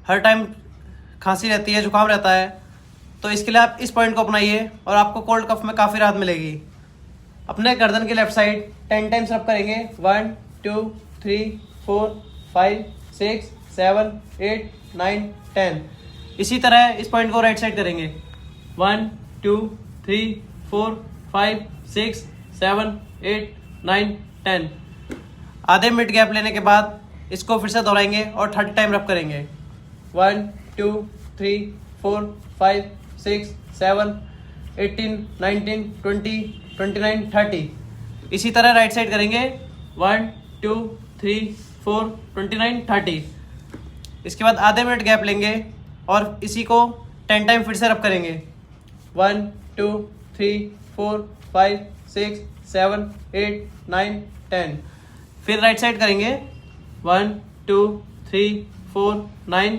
हर time खांसी रहती है, जुकाम रहता है, तो इसके लिए आप इस पॉइंट को अपनाइए और आपको कोल्ड कफ में काफ़ी राहत मिलेगी। अपने गर्दन की लेफ्ट साइड 10 टाइम्स रब करेंगे। 1 2 3 4 5 6 7 8 9 10। इसी तरह इस पॉइंट को राइट साइड करेंगे। 1 2 3 4 5 6 7 8 9 10। आधे मिनट गैप लेने के बाद इसको फिर से दोहराएंगे और 30 टाइम रब करेंगे। 1 2 3 4 5 6 7 18 19 20 29 30। इसी तरह राइट साइड करेंगे। 1 2 3 4 29 30। इसके बाद आधे मिनट गैप लेंगे और इसी को 10 टाइम फिर से रब करेंगे। 1 2 3 4 5 6 7 8 9 10। फिर राइट साइड करेंगे। 1 2 3 4 9